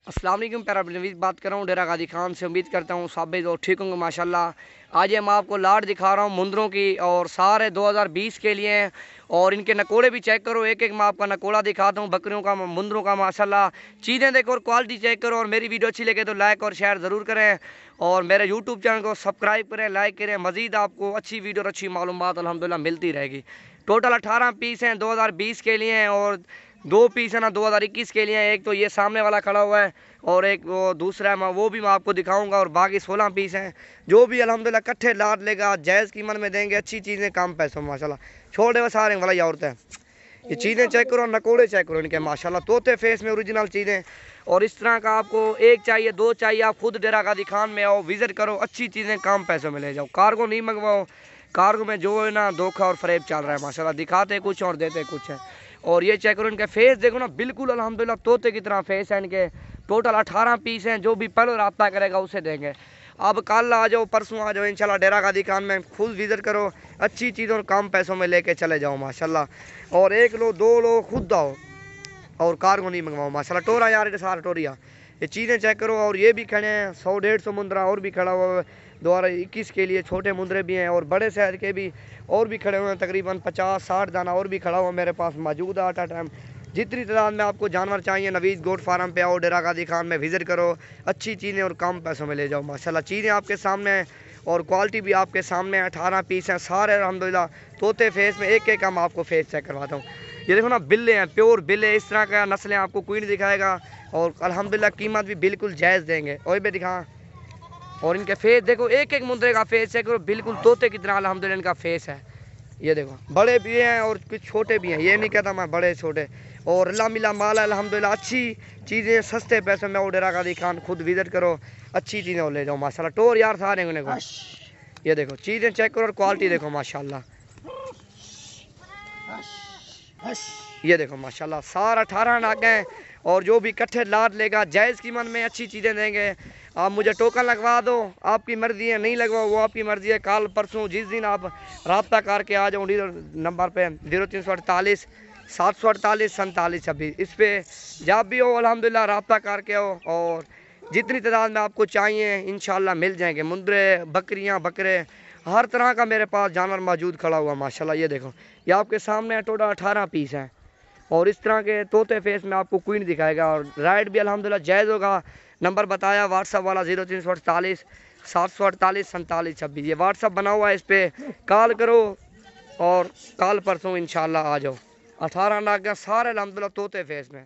अस्सलाम वालेकुम। प्यारा नवीद बात कर रहा हूँ डेरा गाजी खान से। उम्मीद करता हूँ सब भी तो ठीक होंगे माशाल्लाह। आज मैं आपको लाट दिखा रहा हूँ मुंदरों की और सारे 2020 के लिए हैं। और इनके नकोड़े भी चेक करो, एक एक मैं आपका नकोड़ा दिखाता हूँ बकरियों का, मुंदरों का माशाल्लाह। चीज़ें देखो और क्वालिटी चेक करो। और मेरी वीडियो अच्छी लगे तो लाइक और शेयर ज़रूर करें और मेरे यूट्यूब चैनल को सब्सक्राइब करें, लाइक करें। मज़ीद आपको अच्छी वीडियो और अच्छी मालूमात अल्हम्दुलिल्लाह मिलती रहेगी। टोटल 18 पीस हैं 2020 के लिए हैं और 2 पीस है ना 2021 के लिए। एक तो ये सामने वाला खड़ा हुआ है और एक वो दूसरा है, वो भी मैं आपको दिखाऊंगा। और बाकी 16 पीस हैं जो भी अल्हम्दुलिल्लाह इकट्ठे लाद लेगा, जायज़ कीमत में देंगे, अच्छी चीज़ें कम पैसों में माशाल्लाह। छोड़े वो सारे वाला औरतें, ये चीज़ें चेक करो, नकोड़े चेक करो इनके माशाल्लाह, तोते फेस में ओरिजिनल चीज़ें। और इस तरह का आपको एक चाहिए, दो चाहिए, आप खुद डेरा गाजी खान में आओ, विज़िट करो, अच्छी चीज़ें कम पैसों में ले जाओ। कार्गो नहीं मंगवाओ, कार्गो में जो है ना धोखा और फरेब चल रहा है माशाल्लाह, दिखाते कुछ और देते कुछ है। और ये चेक करो इनके फेस देखो ना, बिल्कुल अल्हम्दुलिल्लाह तोते की तरह फेस है इनके। टोटल 18 पीस हैं, जो भी पहले रब्ता करेगा उसे देंगे। अब कल आ जाओ, परसों आ जाओ इंशाल्लाह डेरा गाजी खान में, खुद विज़िट करो, अच्छी चीज़ों और कम पैसों में लेके चले जाओ माशाल्लाह। और एक लो दो लो खुद आओ और कार्गो नहीं मंगवाओ माशाल्लाह। टोरा यार ये सारा टोरिया, ये चीज़ें चेक करो। और ये भी खड़े हैं 100-150 मुंदरा और भी खड़ा हुआ है 2021 के लिए। छोटे मुंदरे भी हैं और बड़े शहर के भी और भी खड़े हुए हैं, तकरीबन 50-60 दाना और भी खड़ा हुआ मेरे पास मौजूद है एट टाइम। जितनी तादाद में आपको जानवर चाहिए नवीद गोट फार्म पे आओ, डेरा गाजी खान में विज़िट करो, अच्छी चीज़ें और कम पैसों में ले जाओ माशाल्लाह। चीज़ें आपके सामने हैं और क्वालिटी भी आपके सामने है। 18 पीस हैं सारे अल्हम्दुलिल्लाह तोते फेस में। एक एक हम आपको फेस चेक करवाता हूँ। ये देखो ना, बिल्ले हैं, प्योर बिल्ले, इस तरह का नस्लें आपको कोई नहीं दिखाएगा। और अल्हम्दुलिल्लाह कीमत भी बिल्कुल जायज़ देंगे। और भी दिखा, और इनके फेस देखो, एक एक मुंदरे का फेस चेक करो, बिल्कुल तोते की तरह अल्हम्दुलिल्लाह इनका फेस है। ये देखो, बड़े भी हैं और कुछ छोटे भी हैं, ये नहीं कहता मैं बड़े छोटे। और अल्लाह मिला माल अल्हम्दुलिल्लाह, अच्छी चीज़ें सस्ते पैसों में। डेरा गाजी खान खुद विज़िट करो, अच्छी चीज़ें और ले जाओ माशाल्लाह। टोर यार सारे को, ये देखो चीज़ें चेक करो और क्वालिटी देखो माशाल्लाह। ये देखो माशाल्लाह सारा 18 नाग हैं और जो भी इकट्ठे लाद लेगा जायज़ कीमत में अच्छी चीज़ें देंगे। आप मुझे टोकन लगवा दो, आपकी मर्ज़ी है, नहीं लगवाओ वो आपकी मर्ज़ी है। कल परसों जिस दिन आप रब्ता करके आ जाओ नंबर पे 0348 748 47 26, इस पर जब भी हो अल्हम्दुलिल्लाह रब्ता करके हो। और जितनी तादाद में आपको चाहिए इंशाल्लाह मिल जाएंगे। मुंदरे, बकरियां, बकरे, हर तरह का मेरे पास जानवर मौजूद खड़ा हुआ माशाल्लाह। ये देखो, ये आपके सामने टोटल 18 पीस हैं और इस तरह के तोते फेस में आपको कोई नहीं दिखाएगा। और राइड भी अल्हम्दुलिल्लाह जायज़ होगा। नंबर बताया व्हाट्सअप वाला 0348 748 47 26, ये व्हाट्सअप बना हुआ है, इस पर कॉल करो और कल परसों इंशाल्लाह आ जाओ। 18 नाग सारे अल्हम्दुलिल्लाह तोते फेस में।